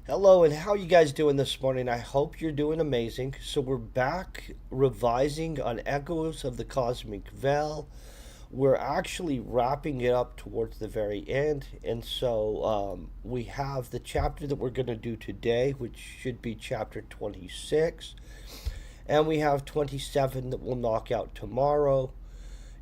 Hello, and how you guys doing this morning? I hope you're doing amazing. So we're back revising on Echoes of the Cosmic Veil. We're actually wrapping it up towards the very end, and so we have the chapter that we're going to do today, which should be chapter 26, and we have 27 that we'll knock out tomorrow.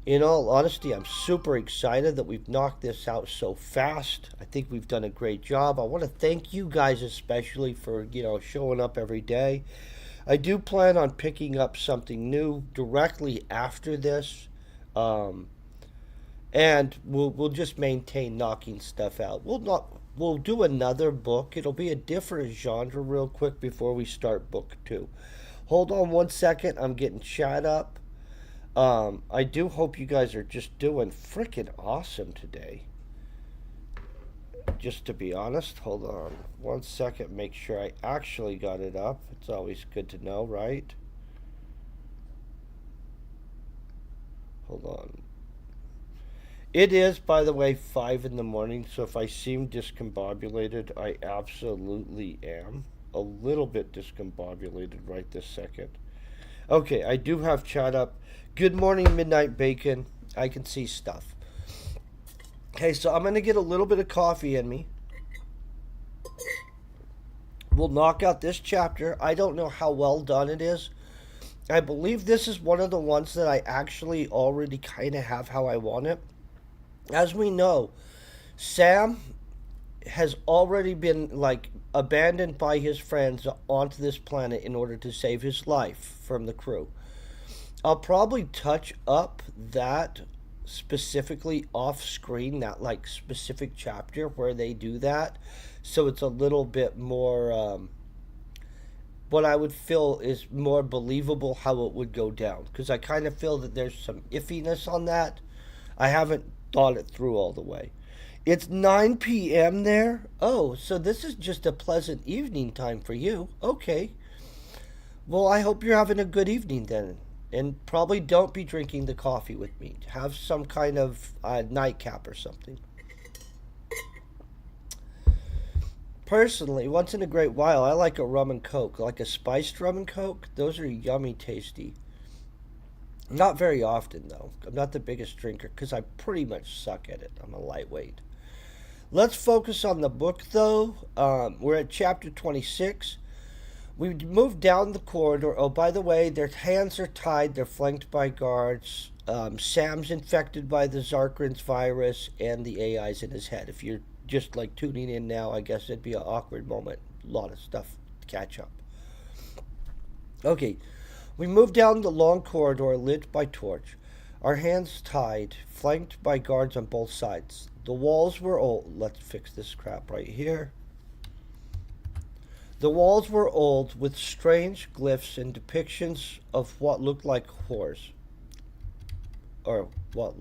In all honesty, I'm super excited that we've knocked this out so fast. I think we've done a great job. I want to thank you guys especially for, showing up every day. I do plan on picking up something new directly after this. Um, and we'll just maintain knocking stuff out. We'll do another book. It'll be a different genre real quick before we start book 2. Hold on one second. I'm getting chat up. I do hope you guys are just doing freaking awesome today. Just to be honest, hold on one second, make sure I actually got it up. It's always good to know, right? Hold on. It is, by the way, 5 in the morning, so if I seem discombobulated, I absolutely am. A little bit discombobulated right this second. Okay, I do have chat up. Good morning, Midnight Bacon. I can see stuff. Okay, so I'm going to get a little bit of coffee in me. We'll knock out this chapter. I don't know how well done it is. I believe this is one of the ones that I actually already kind of have how I want it. As we know, Sam has already been like abandoned by his friends onto this planet in order to save his life from the crew. I'll probably touch up that specifically off screen, that like specific chapter where they do that, so it's a little bit more what I would feel is more believable how it would go down, because I kind of feel that there's some iffiness on that. I haven't thought it through all the way. It's 9 p.m. there. Oh, so this is just a pleasant evening time for you. Okay. Well, I hope you're having a good evening then. And probably don't be drinking the coffee with me. Have some kind of nightcap or something. Personally, once in a great while, I like a rum and coke, like a spiced rum and coke. Those are yummy tasty. Not very often, though. I'm not the biggest drinker because I pretty much suck at it. I'm a lightweight. Let's focus on the book, though. We're at chapter 26. We moved down the corridor. Oh, by the way, their hands are tied. They're flanked by guards. Sam's infected by the Zarkrin's virus, and the AI's in his head. If you're just like tuning in now, I guess it'd be an awkward moment. A lot of stuff to catch up. Okay, we moved down the long corridor lit by torch, our hands tied, flanked by guards on both sides. The walls were old. Let's fix this crap right here. The walls were old with strange glyphs and depictions of what looked like horrors. Or what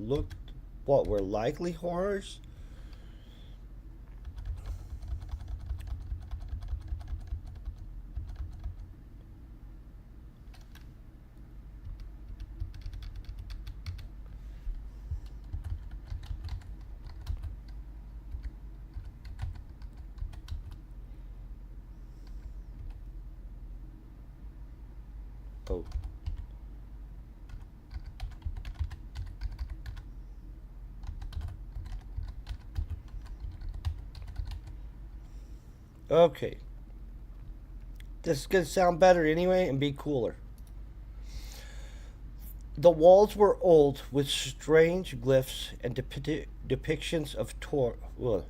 were likely horrors? Oh. Okay. This is going to sound better anyway and be cooler. The walls were old with strange glyphs and depictions of ugh.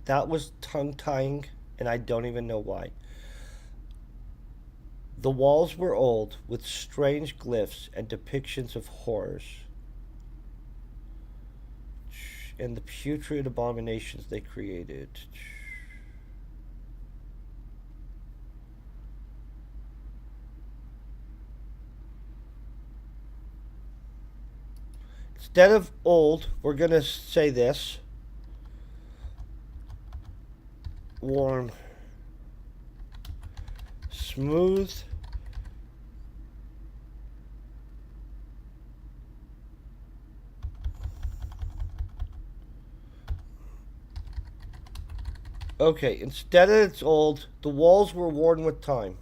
That was tongue tying, and I don't even know why. The walls were old with strange glyphs and depictions of horrors and the putrid abominations they created. Instead of old, we're going to say this: warm, smooth, Okay, instead of it's old, the walls were worn with time.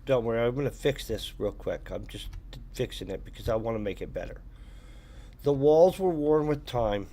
Don't worry, I'm going to fix this real quick. I'm just fixing it because I want to make it better. The walls were worn with time.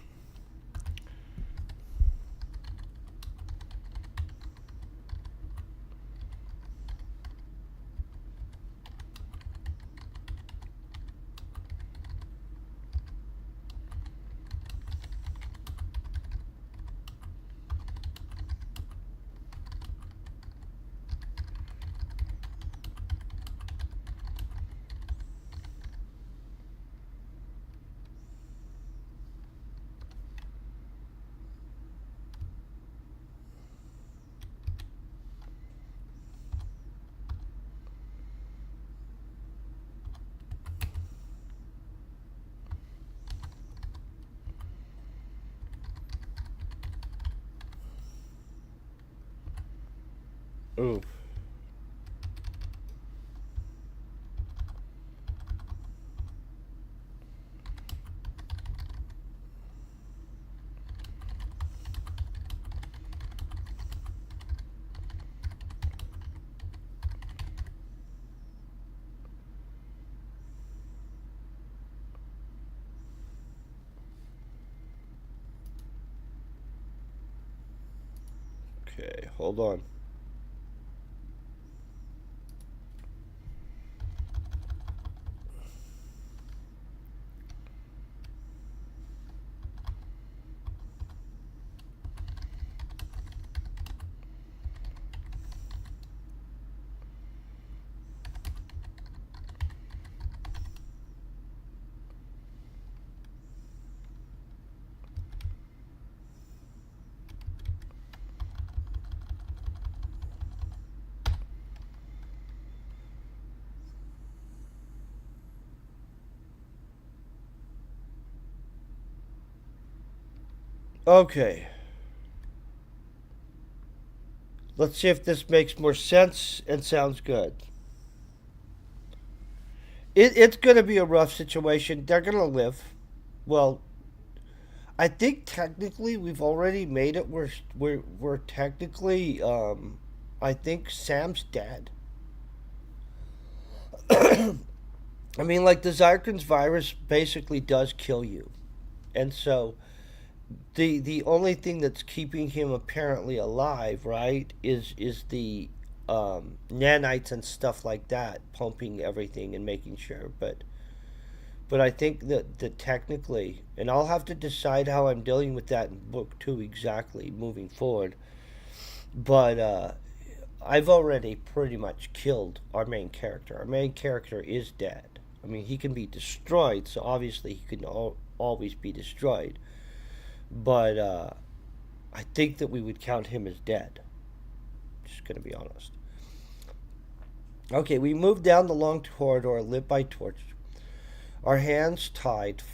Ooh. Okay, hold on. Okay, let's see if this makes more sense and sounds good. It's going to be a rough situation. They're going to live. Well, I think technically we've already made it. We're technically. I think Sam's dead. I mean, like the Zykrins virus basically does kill you, and so the only thing that's keeping him apparently alive, right, is the nanites and stuff like that, pumping everything and making sure. But I think that technically, and I'll have to decide how I'm dealing with that in book two exactly moving forward. But I've already pretty much killed our main character. Our main character is dead. I mean, he can be destroyed, so obviously he can always be destroyed. But I think that we would count him as dead. Just gonna be honest. Okay, we moved down the long corridor lit by torches. Our hands tied,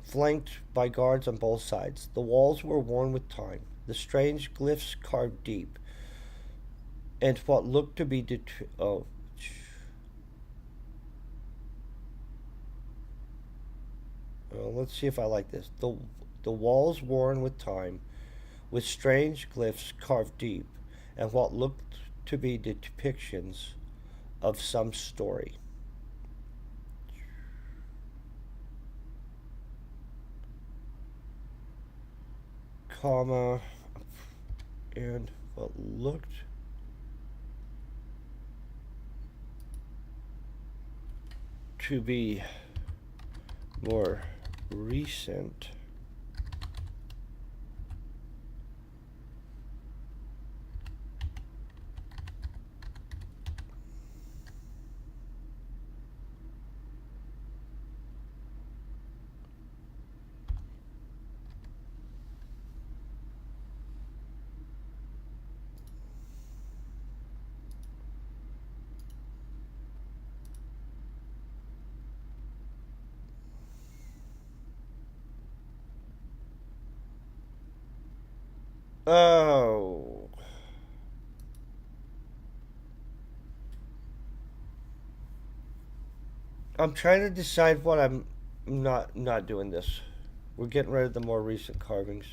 flanked by guards on both sides. The walls were worn with time, the strange glyphs carved deep, and what looked to be oh, well, let's see if I like this. The walls worn with time, with strange glyphs carved deep, and what looked to be depictions of some story. Comma, and what looked to be more recent oh I'm trying to decide what I'm not doing this. We're getting rid of the more recent carvings.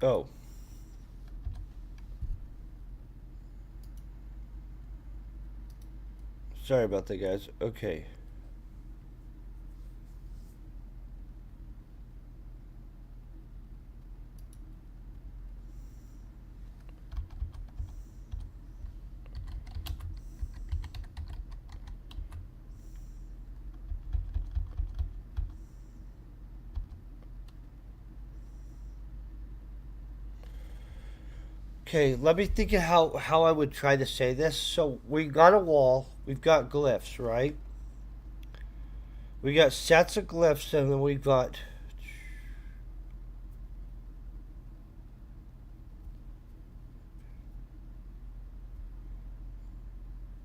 Oh, sorry about that, guys. Okay. Okay, let me think of how I would try to say this. So we got a wall, we've got glyphs, right? We got sets of glyphs, and then we've got.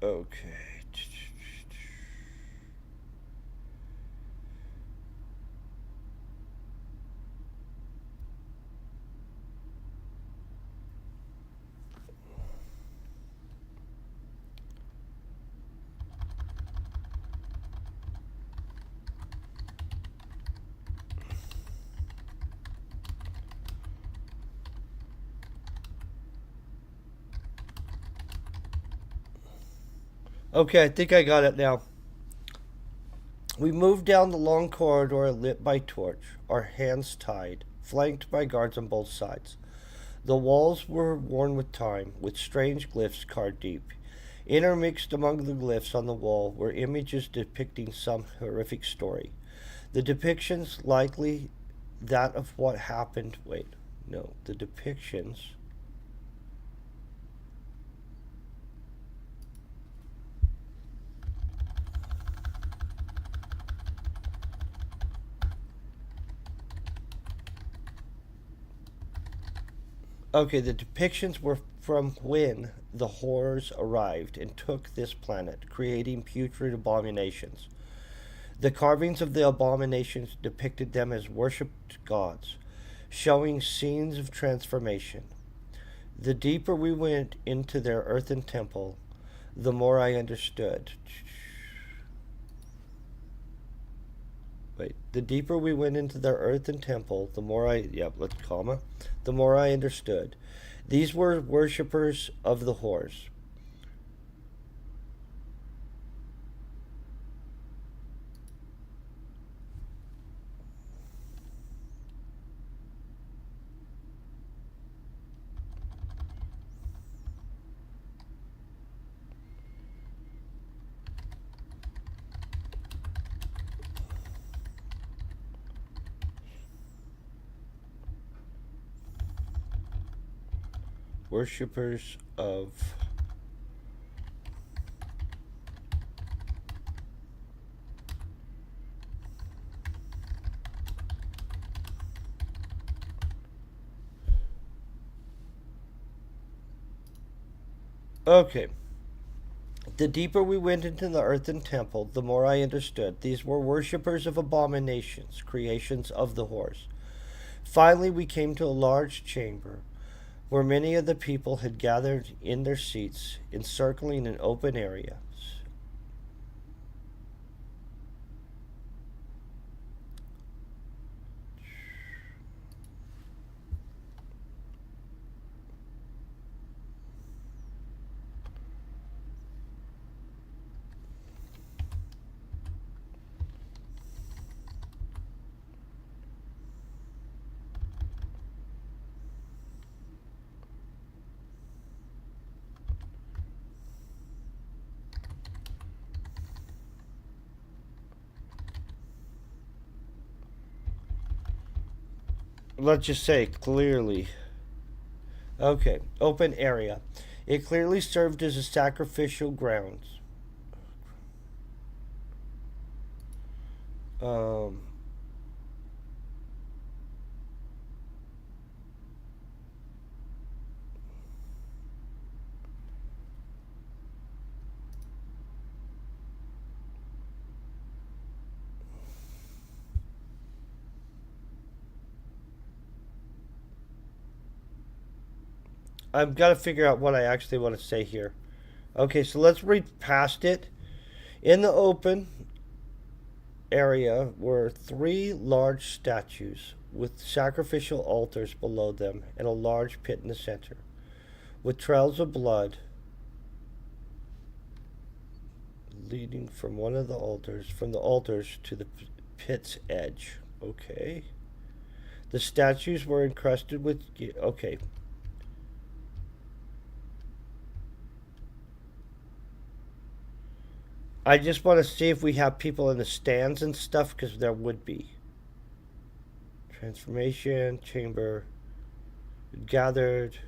Okay. Okay, I think I got it now. We moved down the long corridor lit by torch, our hands tied, flanked by guards on both sides. The walls were worn with time, with strange glyphs carved deep. Intermixed among the glyphs on the wall were images depicting some horrific story. The depictions likely that of what happened. Wait, no, the depictions. Okay, the depictions were from when the horrors arrived and took this planet, creating putrid abominations. The carvings of the abominations depicted them as worshipped gods, showing scenes of transformation. The deeper we went into their earthen temple, the more I understood. Wait, the deeper we went into their earthen temple, the more I, yep, let's comma, the more I understood. These were worshippers of the horse. Worshippers of. Okay. The deeper we went into the earthen temple, the more I understood. These were worshippers of abominations, creations of the horse. Finally, we came to a large chamber where many of the people had gathered in their seats, encircling an open area. let's just say clearly. Okay, open area. It clearly served as a sacrificial grounds. Um, I've got to figure out what I actually want to say here. Okay, so let's read past it. In the open area were three large statues with sacrificial altars below them and a large pit in the center, with trails of blood leading from the altars to the pit's edge. Okay. The statues were encrusted with. Okay. I just want to see if we have people in the stands and stuff, because there would be. Transformation, chamber, gathered.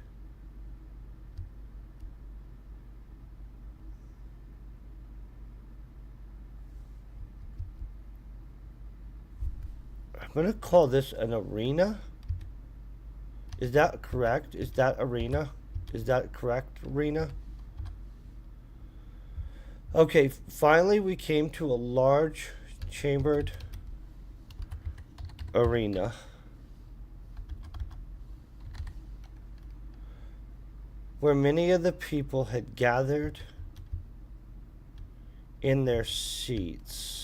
I'm going to call this an arena. Is that correct? Is that arena? Is that correct, arena? Okay, finally we came to a large chambered arena. Where many of the people had gathered in their seats.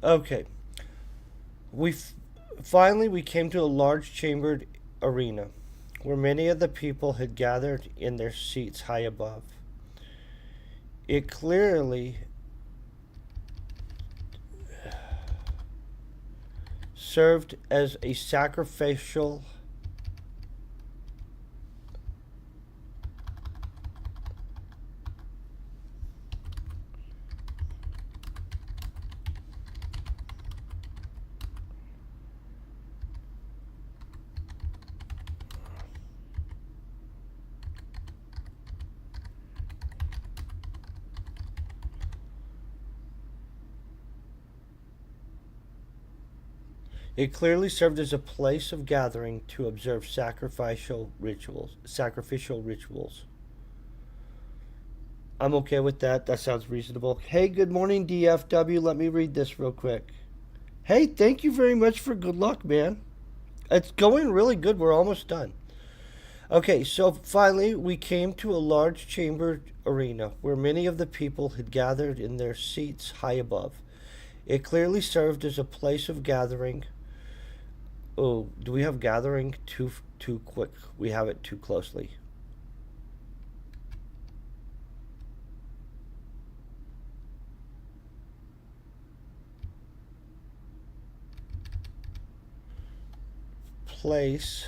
Okay. Finally we came to a large chambered arena where many of the people had gathered in their seats high above. It clearly served as a sacrificial It clearly served as a place of gathering to observe sacrificial rituals. I'm okay with that. That sounds reasonable. Hey, good morning, DFW. Let me read this real quick. Hey, thank you very much for good luck, man. It's going really good. We're almost done. Okay, so finally we came to a large chambered arena where many of the people had gathered in their seats high above. It clearly served as a place of gathering. Oh, do we have gathering too quick? We have it too closely. Place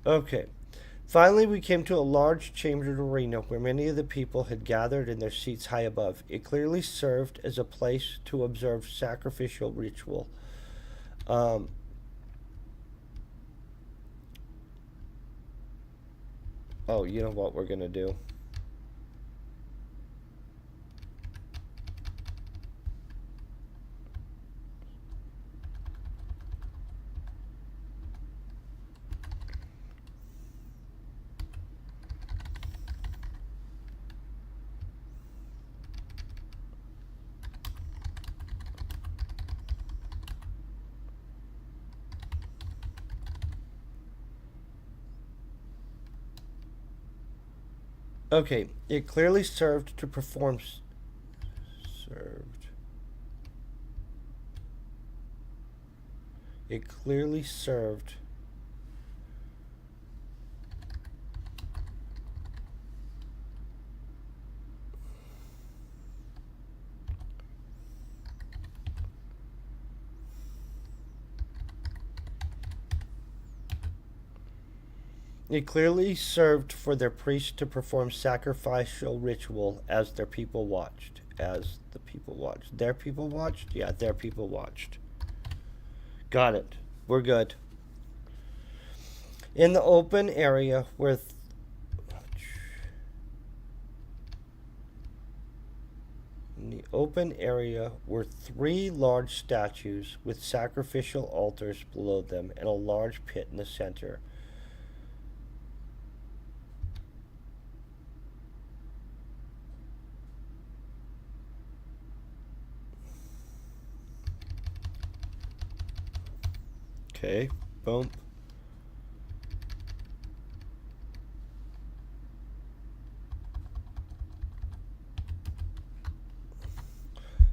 Okay. Finally, we came to a large chambered arena where many of the people had gathered in their seats high above. It clearly served as a place to observe sacrificial ritual. Um, oh, you know what we're going to do? Okay, it clearly served to perform. Served. It clearly served. It clearly served for their priests to perform sacrificial ritual as their people watched. As the people watched. Their people watched? Yeah, their people watched. Got it. We're good. In the open area where in the open area were three large statues with sacrificial altars below them and a large pit in the center. Okay, boom.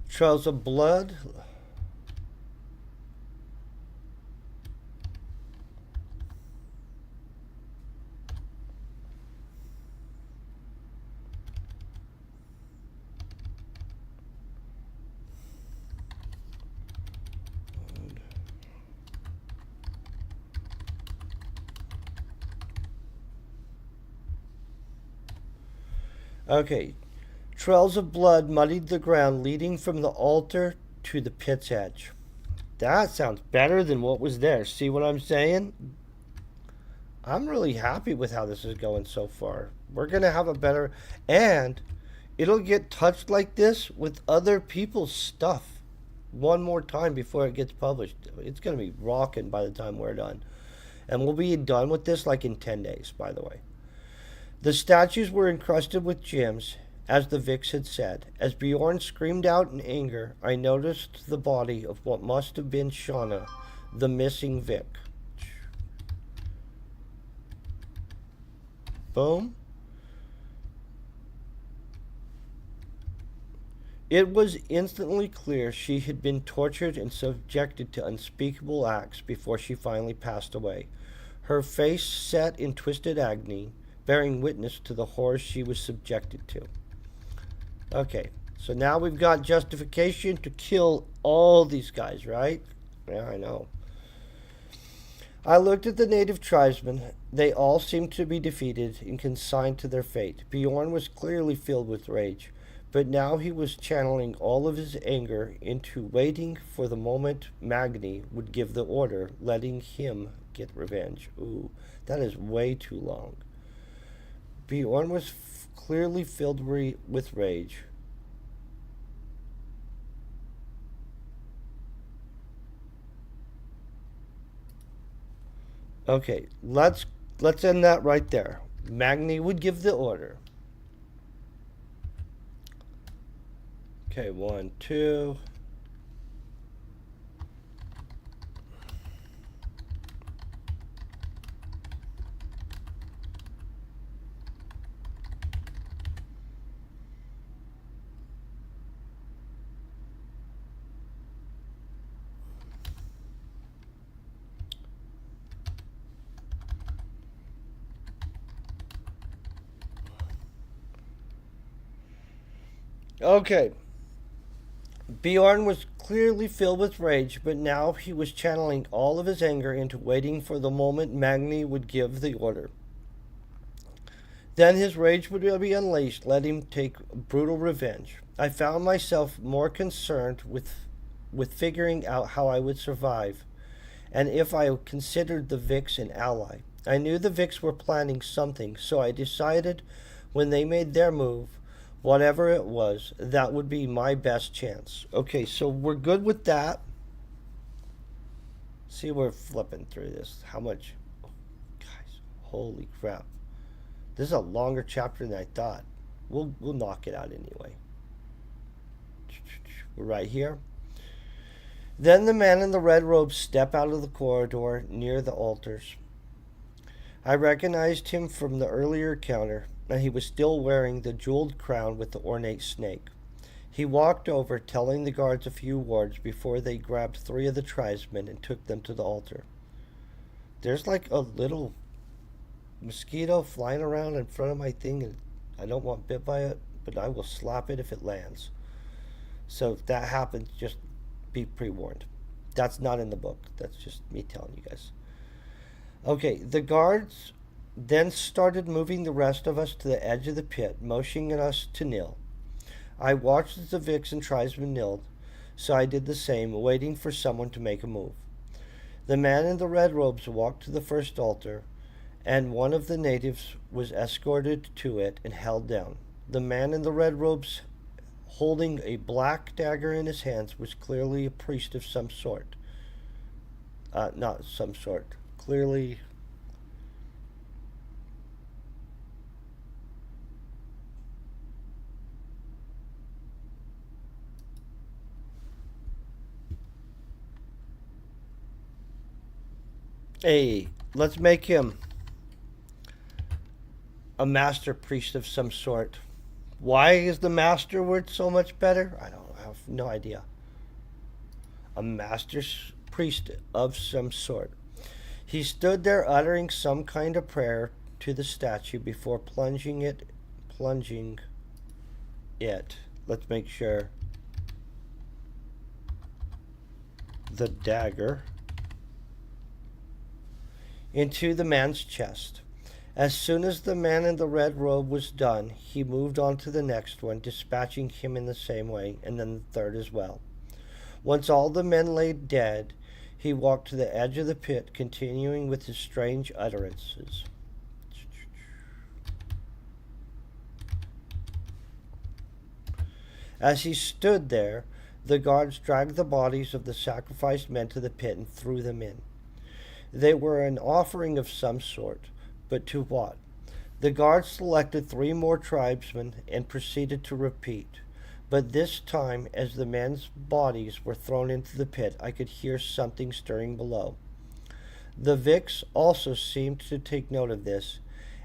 Trails of blood. Okay, trails of blood muddied the ground leading from the altar to the pit's edge. That sounds better than what was there. See what I'm saying? I'm really happy with how this is going so far. We're going to have a better. And it'll get touched like this with other people's stuff one more time before it gets published. It's going to be rocking by the time we're done. And we'll be done with this like in 10 days, by the way. The statues were encrusted with gems, as the Vix had said. As Bjorn screamed out in anger, I noticed the body of what must have been Shauna, the missing Vic. Boom. It was instantly clear she had been tortured and subjected to unspeakable acts before she finally passed away, her face set in twisted agony, bearing witness to the horrors she was subjected to. Okay, so now we've got justification to kill all these guys, right? Yeah, I know. I looked at the native tribesmen. They all seemed to be defeated and consigned to their fate. Bjorn was clearly filled with rage, but now he was channeling all of his anger into waiting for the moment Magni would give the order, letting him get revenge. Ooh, that is way too long. Bjorn was clearly filled with rage. Okay, let's end that right there. Magni would give the order. Okay, one, two. Okay. Bjorn was clearly filled with rage, but now he was channeling all of his anger into waiting for the moment Magni would give the order. Then his rage would be unleashed, let him take brutal revenge. I found myself more concerned with figuring out how I would survive, and if I considered the Vix an ally. I knew the Vix were planning something, so I decided when they made their move, whatever it was, that would be my best chance. Okay, so we're good with that. See, we're flipping through this. How much? Guys, holy crap. This is a longer chapter than I thought. We'll knock it out anyway. We're right here. Then the man in the red robe stepped out of the corridor near the altars. I recognized him from the earlier encounter, and he was still wearing the jeweled crown with the ornate snake. He walked over, telling the guards a few words before they grabbed three of the tribesmen and took them to the altar. There's like a little mosquito flying around in front of my thing, and I don't want bit by it, but I will slap it if it lands. So if that happens, just be pre warned. That's not in the book. That's just me telling you guys. Okay, the guards then started moving the rest of us to the edge of the pit, motioning us to kneel. I watched as the vixen tribesmen knelt, so I did the same, waiting for someone to make a move. The man in the red robes walked to the first altar, and one of the natives was escorted to it and held down. The man in the red robes, holding a black dagger in his hands, was clearly a priest of some sort. Not some sort. Clearly. Hey, let's make him a master priest of some sort. Why is the master word so much better? I have no idea. A master priest of some sort. He stood there uttering some kind of prayer to the statue before plunging it. Let's make sure. The dagger into the man's chest. As soon as the man in the red robe was done, he moved on to the next one, dispatching him in the same way, and then the third as well. Once all the men lay dead, he walked to the edge of the pit, continuing with his strange utterances. As he stood there, the guards dragged the bodies of the sacrificed men to the pit and threw them in. They were an offering of some sort, but to what? The guards selected three more tribesmen and proceeded to repeat. But this time, as the men's bodies were thrown into the pit, I could hear something stirring below. The Vix also seemed to take note of this,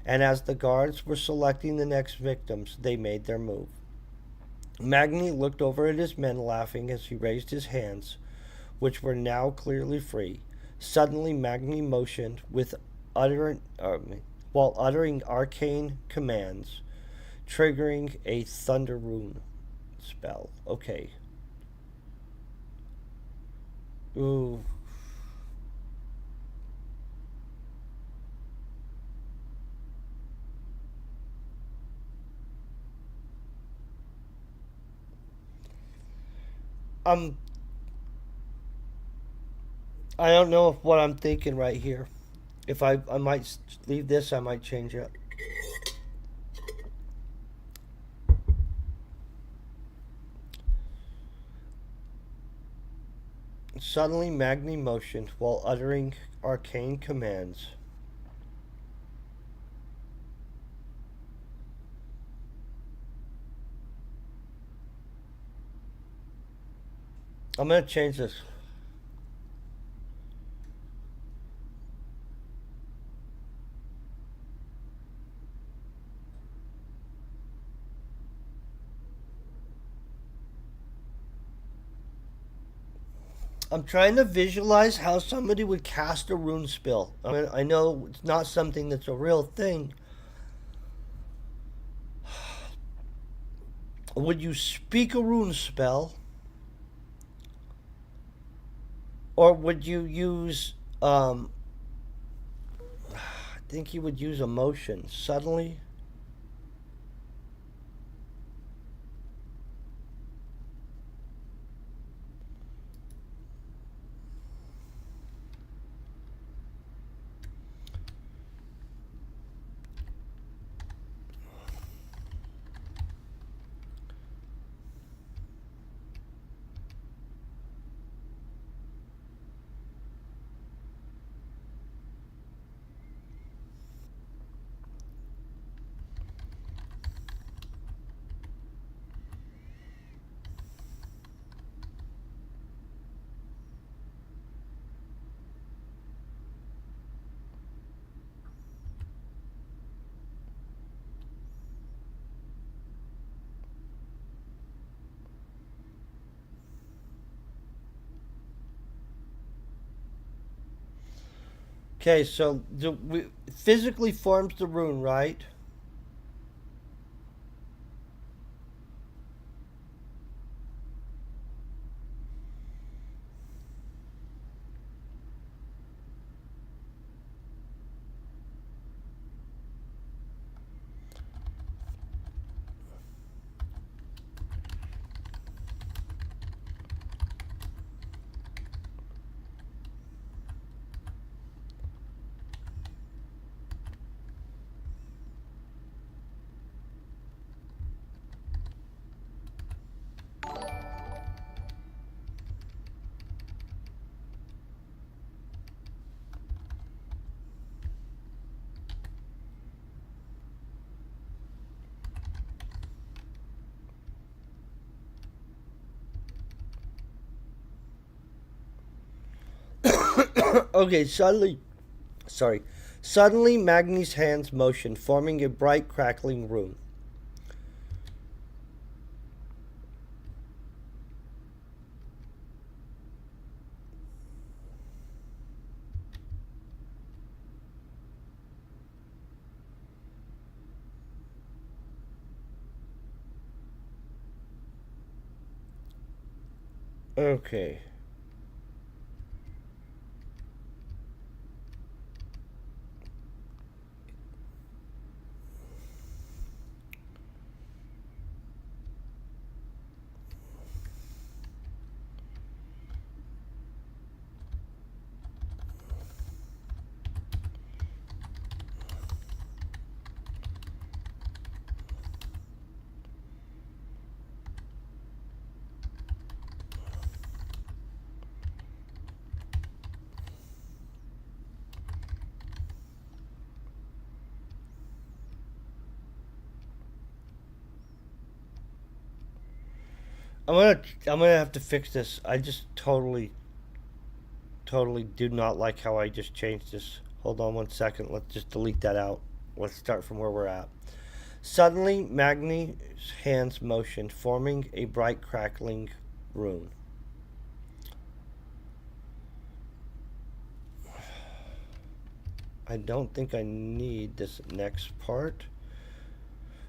and as the guards were selecting the next victims, they made their move. Magni looked over at his men, laughing as he raised his hands, which were now clearly free. Suddenly, Magni motioned while uttering arcane commands, triggering a thunder rune spell. Okay. Ooh. Um, I don't know what I'm thinking right here. If I might leave this, I might change it. Suddenly, Magni motioned while uttering arcane commands. I'm gonna change this. I'm trying to visualize how somebody would cast a rune spell. I mean, I know it's not something that's a real thing. Would you speak a rune spell? Or would you use, I think you would use emotion. Suddenly? Okay, so physically forms the rune, right? Okay, sorry. Suddenly, Magni's hands motioned, forming a bright, crackling rune. Okay. I'm gonna I'm gonna have to fix this. I just totally do not like how I just changed this. Hold on one second. Let's just delete that out. Let's start from where we're at. Suddenly, Magni's hands motioned, forming a bright, crackling rune. I don't think I need this next part.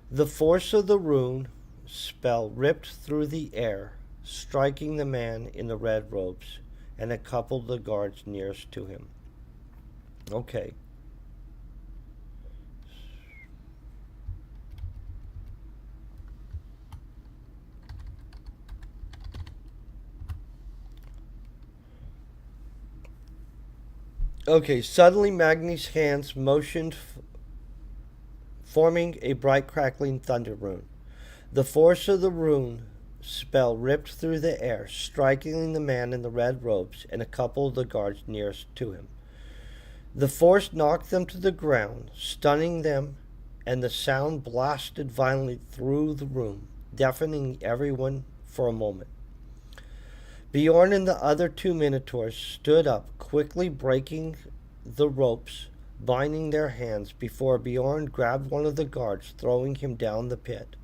The force of the rune spell ripped through the air, striking the man in the red robes and a couple of the guards nearest to him. Okay. Okay, suddenly Magni's hands motioned, forming a bright crackling thunder rune. The force of the rune spell ripped through the air, striking the man in the red robes and a couple of the guards nearest to him. The force knocked them to the ground, stunning them, and the sound blasted violently through the room, deafening everyone for a moment. Bjorn and the other two Minotaurs stood up, quickly breaking the ropes, binding their hands, before Bjorn grabbed one of the guards, throwing him down the pit.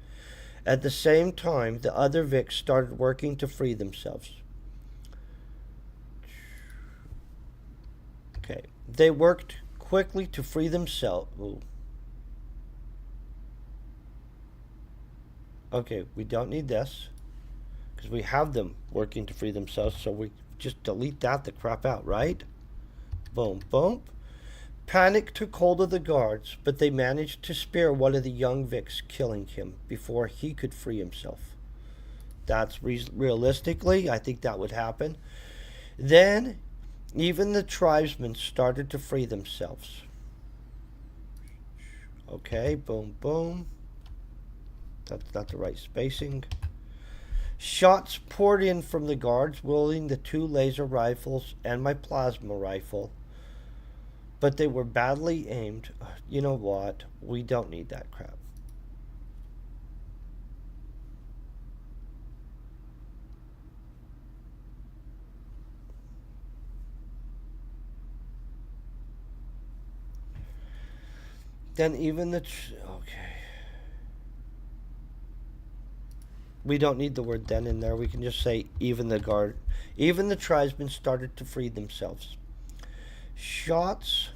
At the same time, the other Vicks started working to free themselves. Okay. They worked quickly to free themselves. Ooh. Okay, we don't need this because we have them working to free themselves, so we just delete that the crap out, right? Boom, boom. Panic took hold of the guards, but they managed to spare one of the young Vicks, killing him before he could free himself. That's realistically, I think that would happen. Then, even the tribesmen started to free themselves. Okay, boom, boom. That's not the right spacing. Shots poured in from the guards, wielding the two laser rifles and my plasma rifle, but they were badly aimed. You know what? We don't need that crap. Then even the... okay. We don't need the word then in there. We can just say even the tribesmen started to free themselves. Shots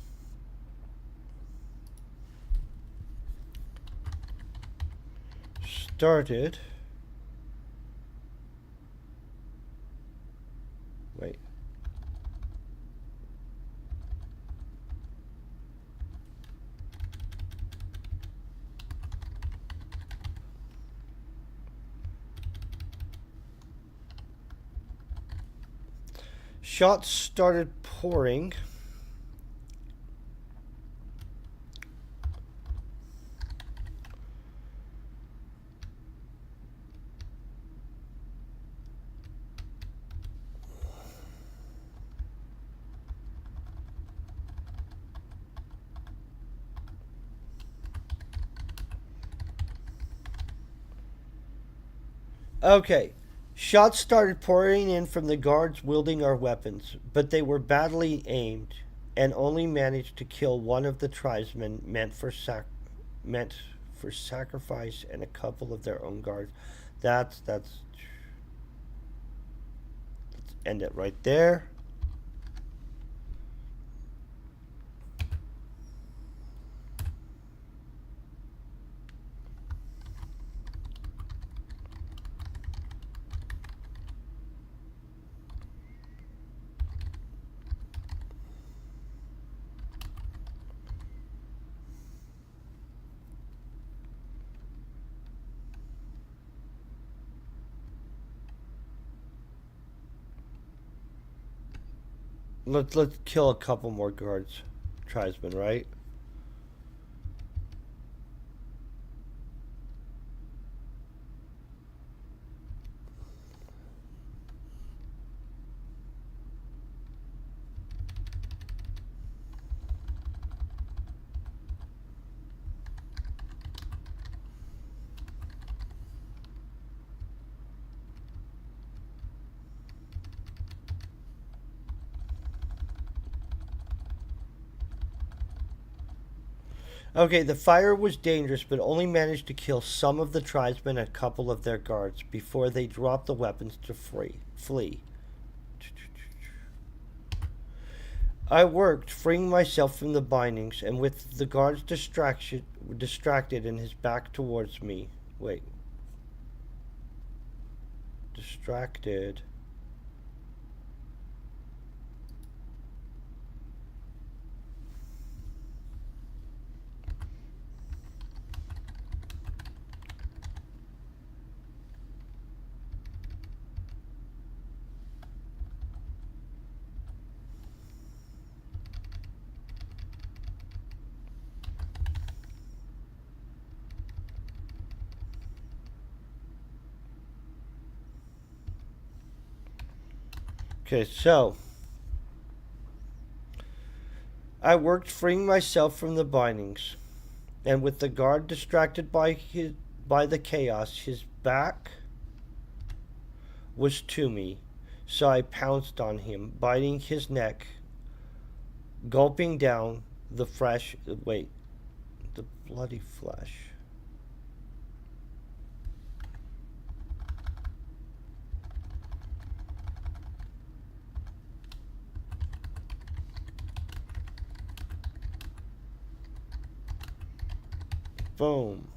started. Wait. Shots started pouring. Okay. Shots started pouring in from the guards wielding our weapons, but they were badly aimed and only managed to kill one of the tribesmen meant for sacrifice and a couple of their own guards. That's let's end it right there. Let's kill a couple more guards, tribesmen, right? Okay, the fire was dangerous, but only managed to kill some of the tribesmen and a couple of their guards before they dropped the weapons to flee. I worked, freeing myself from the bindings, and with the guards distracted and his back towards me. Wait. Distracted. Okay, so I worked, freeing myself from the bindings, and with the guard distracted by the chaos, his back was to me. So I pounced on him, biting his neck, gulping down the fresh. Wait, the bloody flesh. Boom.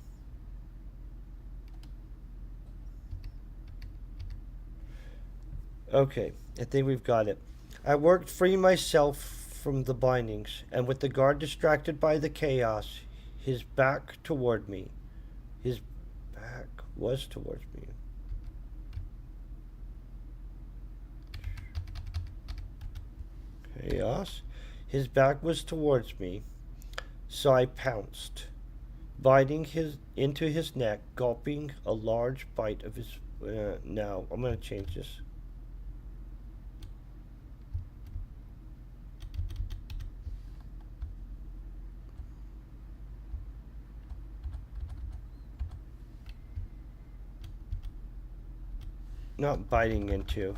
Okay, I think we've got it. I worked, free myself from the bindings, and with the guard distracted by the chaos, his back toward me. His back was towards me. Chaos. His back was towards me, so I pounced, biting his into his neck, gulping a large bite of his. Now I'm gonna change this. Not biting into.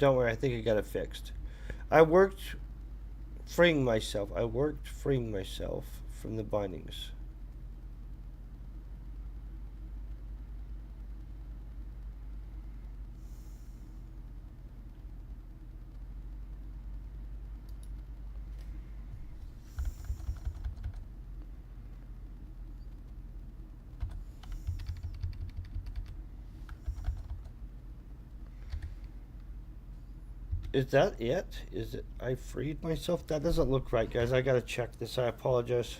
Don't worry, I think I got it fixed. I worked freeing myself. I worked freeing myself from the bindings. Is that it? Is it? I freed myself? That doesn't look right, guys. I gotta check this. I apologize.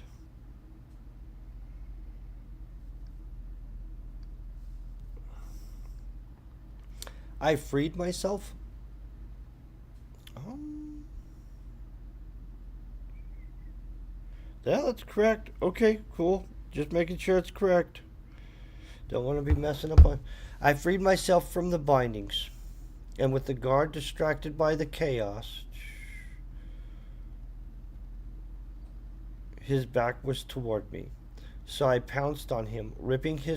I freed myself? Um, yeah, that's correct. Okay, cool. Just making sure it's correct. Don't want to be messing up on. I freed myself from the bindings, and with the guard distracted by the chaos, his back was toward me. So I pounced on him, ripping into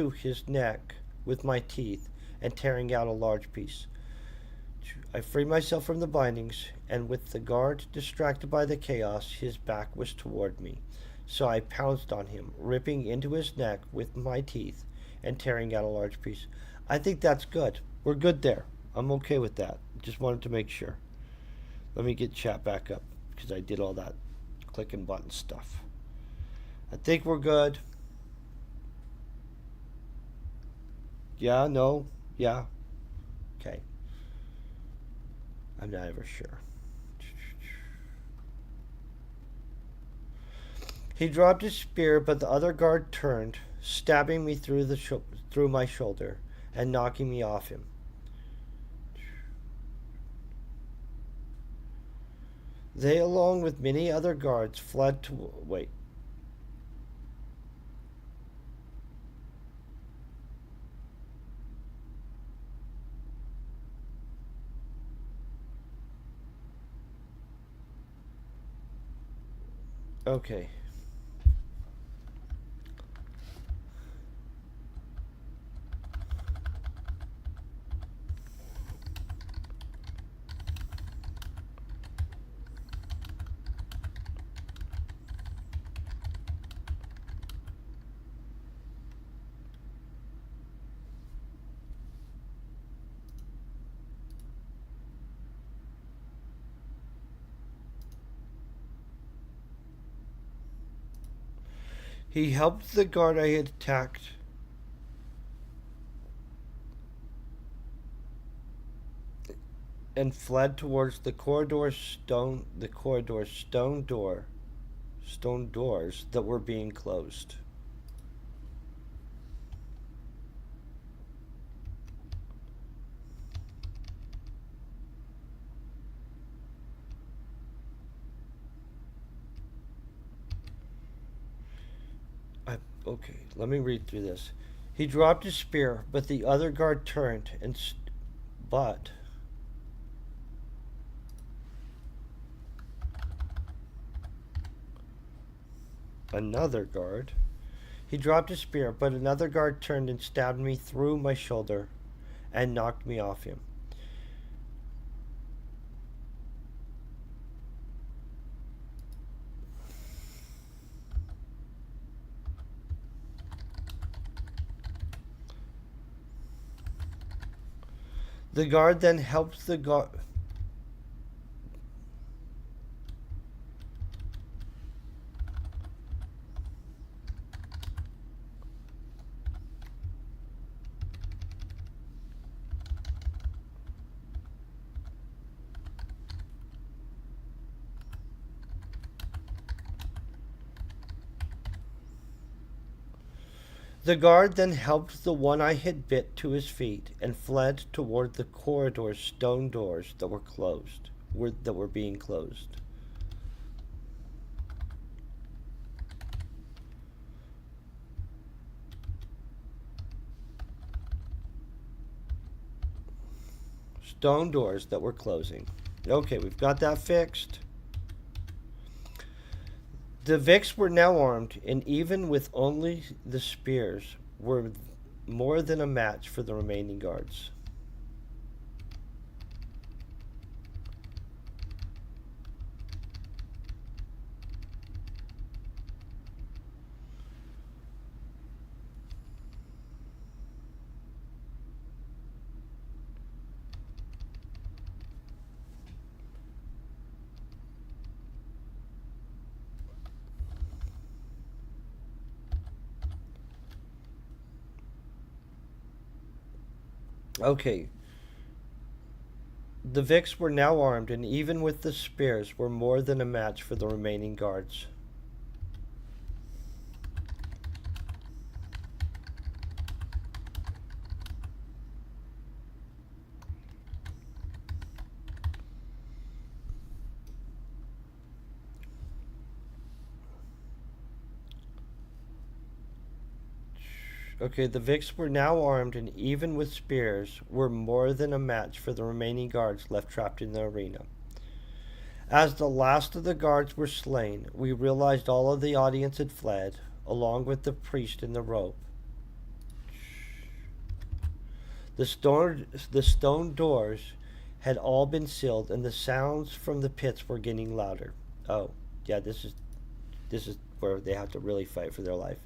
his neck with my teeth and tearing out a large piece. I freed myself from the bindings, and with the guard distracted by the chaos, his back was toward me. So I pounced on him, ripping into his neck with my teeth and tearing out a large piece. I think that's good. We're good there. I'm okay with that. Just wanted to make sure. Let me get chat back up because I did all that clicking button stuff. I think we're good. Yeah, no, yeah. Okay. I'm not ever sure. He dropped his spear, but the other guard turned, stabbing me through my shoulder and knocking me off him. They, along with many other guards, fled to wait. Okay. He helped the guard I had attacked and fled towards stone doors that were being closed. Okay, let me read through this. He dropped his spear, but the other guard turned but another guard. He dropped his spear, but another guard turned and stabbed me through my shoulder and knocked me off him. The guard then helped the guard. The guard then helped the one I had bit to his feet and fled toward the corridor's stone doors that were being closed. Stone doors that were closing. Okay, we've got that fixed. The Vicks were now armed, and even with only the spears, were more than a match for the remaining guards. Okay, the Vicks were now armed, and even with the spears, were more than a match for the remaining guards. Okay, the Vicks were now armed, and even with spears, were more than a match for the remaining guards left trapped in the arena. As the last of the guards were slain, we realized all of the audience had fled, along with the priest and the rope. The stone doors had all been sealed, and the sounds from the pits were getting louder. Oh, yeah, this is where they have to really fight for their life.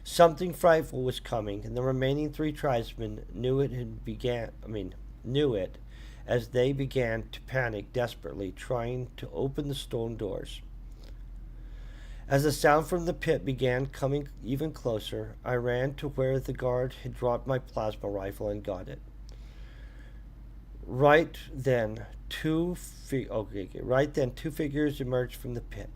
Something frightful was coming, and the remaining three tribesmen knew it as they began to panic desperately, trying to open the stone doors. As the sound from the pit began coming even closer, I ran to where the guard had dropped my plasma rifle and got it. Right then, two figures emerged from the pit.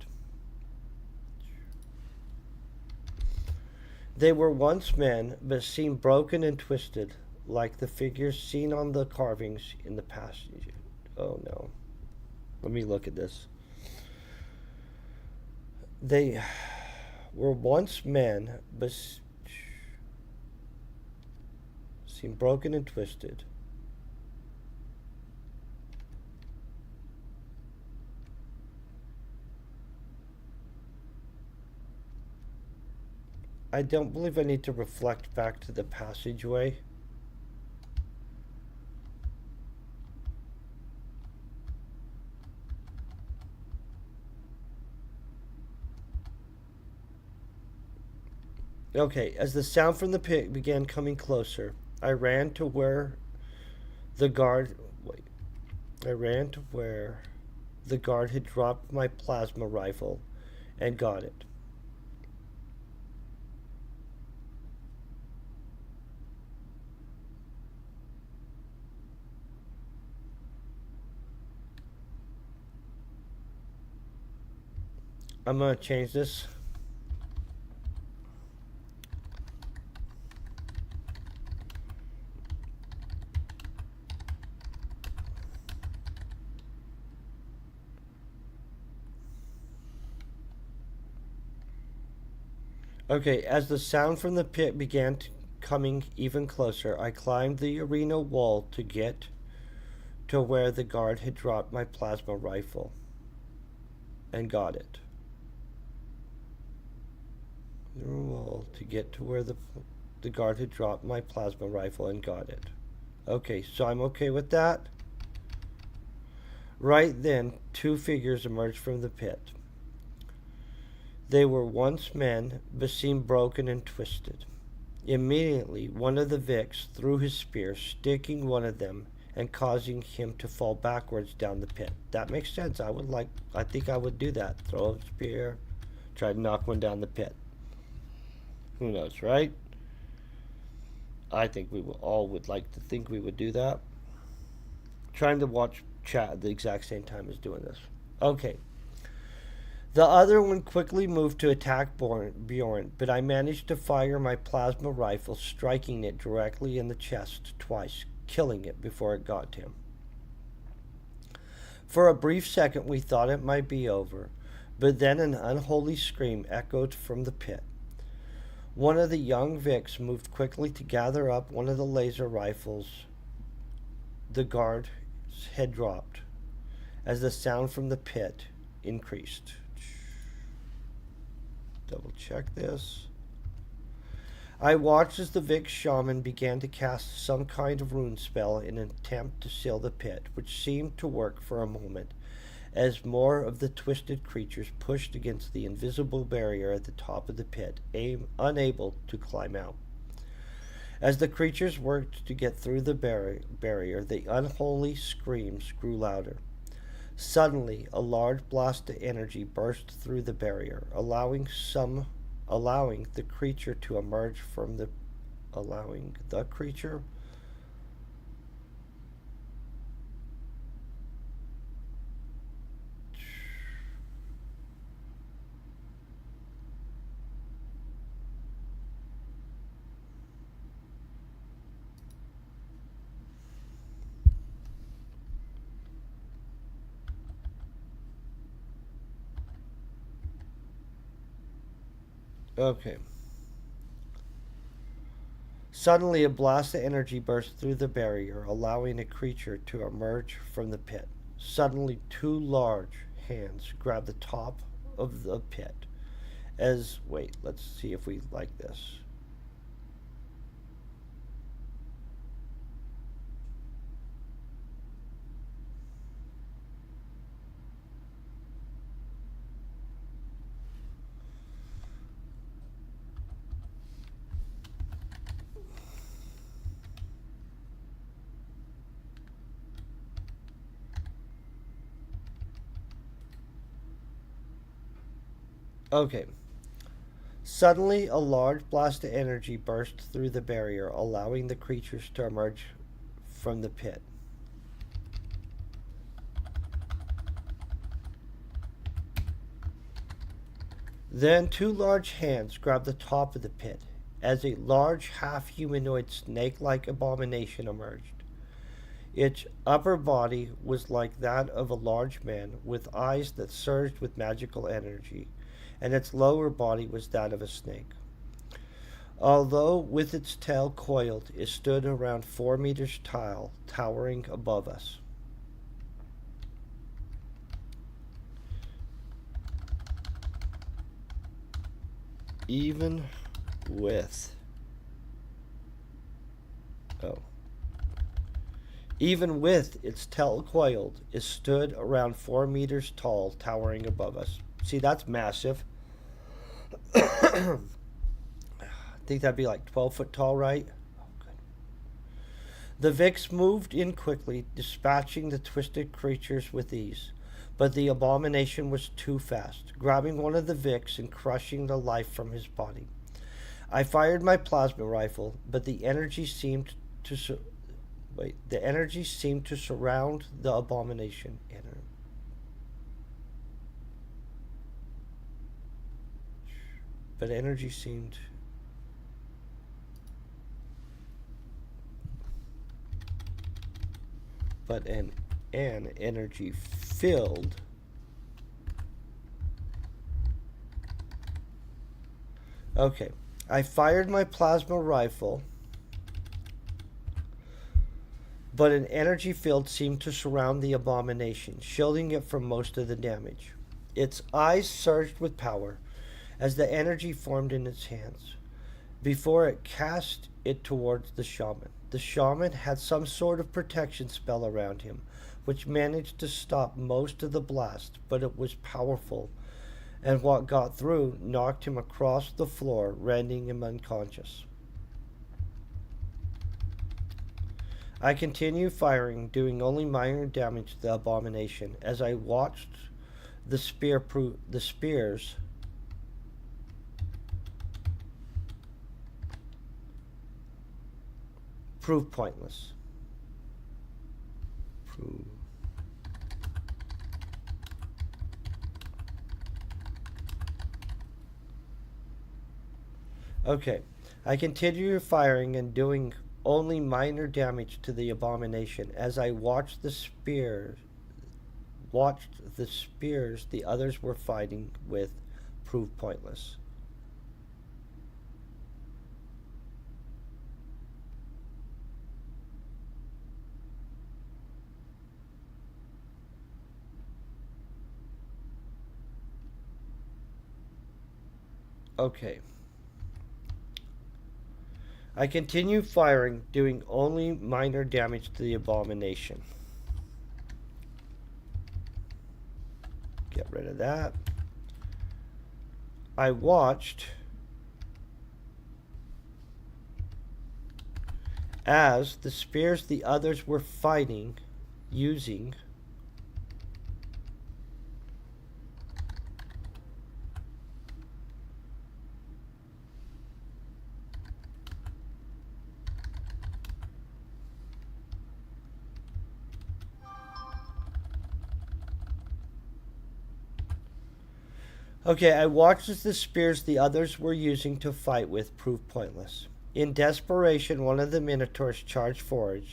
They were once men, but seemed broken and twisted, like the figures seen on the carvings in the passage. Oh no. Let me look at this. They were once men, but seemed broken and twisted. I don't believe I need to reflect back to the passageway. Okay, as the sound from the pit began coming closer, I ran to where the guard. Wait. I ran to where the guard had dropped my plasma rifle and got it. I'm gonna change this. Okay, as the sound from the pit began coming even closer, I climbed the arena wall to get to where the guard had dropped my plasma rifle and got it. The wall to get to where the guard had dropped my plasma rifle and got it. Okay, so I'm okay with that. Right then, two figures emerged from the pit. They were once men, but seemed broken and twisted. Immediately, one of the Vicks threw his spear, sticking one of them and causing him to fall backwards down the pit. That makes sense. I think I would do that. Throw a spear, try to knock one down the pit. Who knows, right? I think we all would like to think we would do that. Trying to watch chat at the exact same time as doing this. Okay. The other one quickly moved to attack Bjorn, but I managed to fire my plasma rifle, striking it directly in the chest twice, killing it before it got to him. For a brief second, we thought it might be over, but then an unholy scream echoed from the pit. One of the young Vicks moved quickly to gather up one of the laser rifles the guard had dropped as the sound from the pit increased. Double check this. I watched as the Vic shaman began to cast some kind of rune spell in an attempt to seal the pit, which seemed to work for a moment, as more of the twisted creatures pushed against the invisible barrier at the top of the pit, unable to climb out. As the creatures worked to get through the barrier, the unholy screams grew louder. Suddenly, a large blast of energy burst through the barrier, allowing the creature to emerge from the allowing the creature. Okay. Suddenly, a blast of energy burst through the barrier, allowing the creature to emerge from the pit. Suddenly, two large hands grabbed the top of the pit. Wait, let's see if we like this. Okay. Suddenly, a large blast of energy burst through the barrier, allowing the creatures to emerge from the pit. Then, two large hands grabbed the top of the pit as a large, half humanoid snake like abomination emerged. Its upper body was like that of a large man, with eyes that surged with magical energy, and its lower body was that of a snake. Although with its tail coiled, it stood around 4 meters tall, towering above us. Even with. Oh. Even with its tail coiled, it stood around 4 meters tall, towering above us. See, that's massive. I think that'd be like 12 foot tall, right? Oh, good. The Vix moved in quickly, dispatching the twisted creatures with ease. But the abomination was too fast, grabbing one of the Vix and crushing the life from his body. I fired my plasma rifle, but the energy seemed to the energy seemed to surround the abomination. But energy seemed. But an energy filled. Okay. I fired my plasma rifle, but an energy field seemed to surround the abomination, shielding it from most of the damage. Its eyes surged with power as the energy formed in its hands. Before it cast it towards the shaman. The shaman had some sort of protection spell around him, which managed to stop most of the blast, but it was powerful, and what got through knocked him across the floor, rendering him unconscious. I continued firing, doing only minor damage to the abomination as I watched the spears prove pointless. Prove. Okay. I continued firing and doing only minor damage to the abomination as I watched the spears the others were fighting with prove pointless. Okay. I continue firing, doing only minor damage to the abomination. Get rid of that. I watched as the spears the others were fighting using Okay, I watched as the spears the others were using to fight with proved pointless. In desperation, one of the minotaurs charged forward,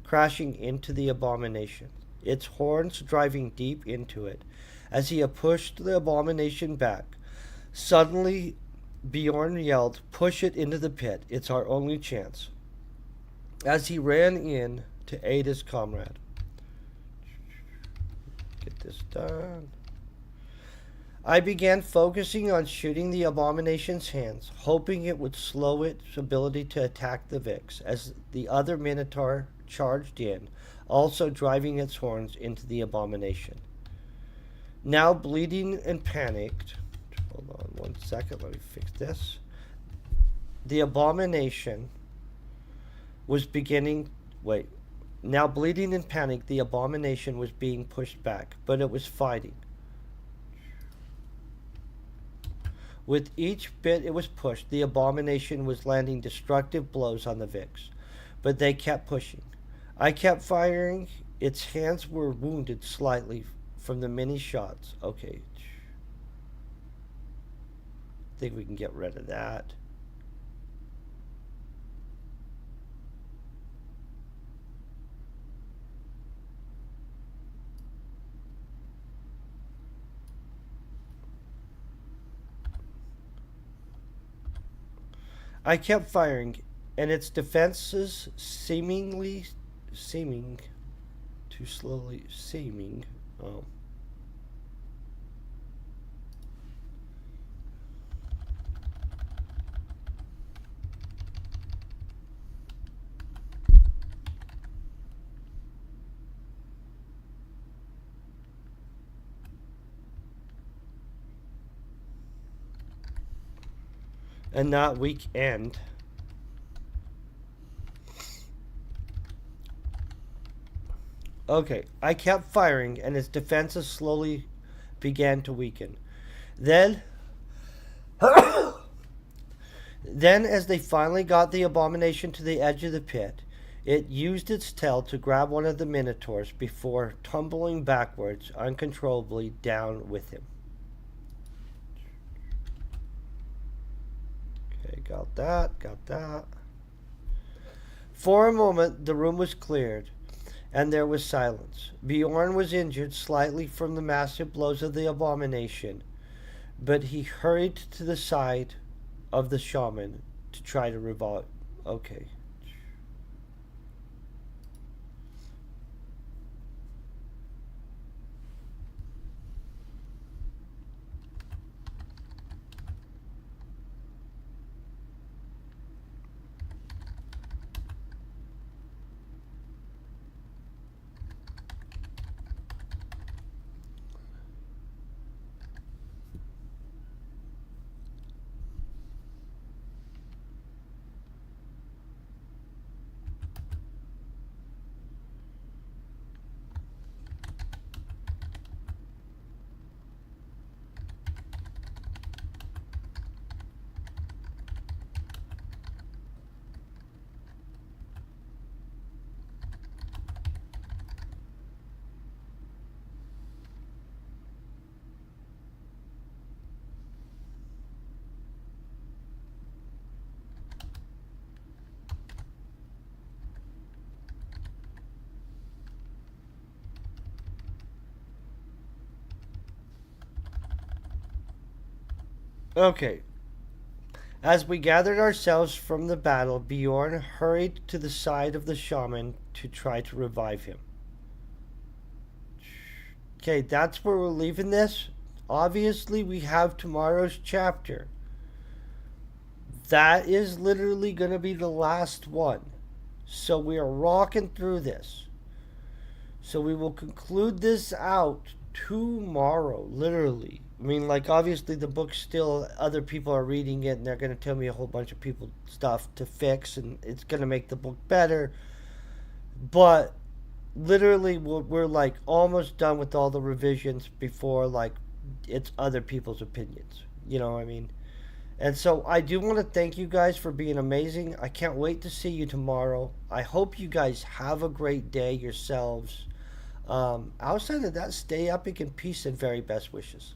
crashing into the abomination, its horns driving deep into it. As he pushed the abomination back, suddenly Bjorn yelled, "Push it into the pit. It's our only chance." As he ran in to aid his comrade. Get this done. I began focusing on shooting the abomination's hands, hoping it would slow its ability to attack the Vix, as the other Minotaur charged in, also driving its horns into the abomination. Now bleeding and panicked, hold on 1 second, let me fix this. The abomination was beginning, now bleeding and panicked, the abomination was being pushed back, but it was fighting. With each bit it was pushed, the abomination was landing destructive blows on the Vix, but they kept pushing. I kept firing. Its hands were wounded slightly from the many shots. Okay. I think we can get rid of that. I kept firing, and its defenses seeming too slowly oh. And not weekend. Okay, I kept firing, and its defenses slowly began to weaken. Then, as they finally got the abomination to the edge of the pit, it used its tail to grab one of the minotaurs before tumbling backwards uncontrollably down with him. Okay, got that. For a moment, the room was cleared, and there was silence. Bjorn was injured slightly from the massive blows of the abomination, but he hurried to the side of the shaman to try to revive. Okay. Okay. As we gathered ourselves from the battle, Bjorn hurried to the side of the shaman to try to revive him. Okay, that's where we're leaving this. Obviously, we have tomorrow's chapter. that is literally going to be the last one. So we are rocking through this. So we will conclude this out tomorrow, literally. I mean, like, obviously, the book's still, other people are reading it, and they're going to tell me a whole bunch of people stuff to fix, and it's going to make the book better. But literally, we're like almost done with all the revisions before, like, it's other people's opinions. You know what I mean? And so I do want to thank you guys for being amazing. I can't wait to see you tomorrow. I hope you guys have a great day yourselves. Outside of that, stay epic in peace and very best wishes.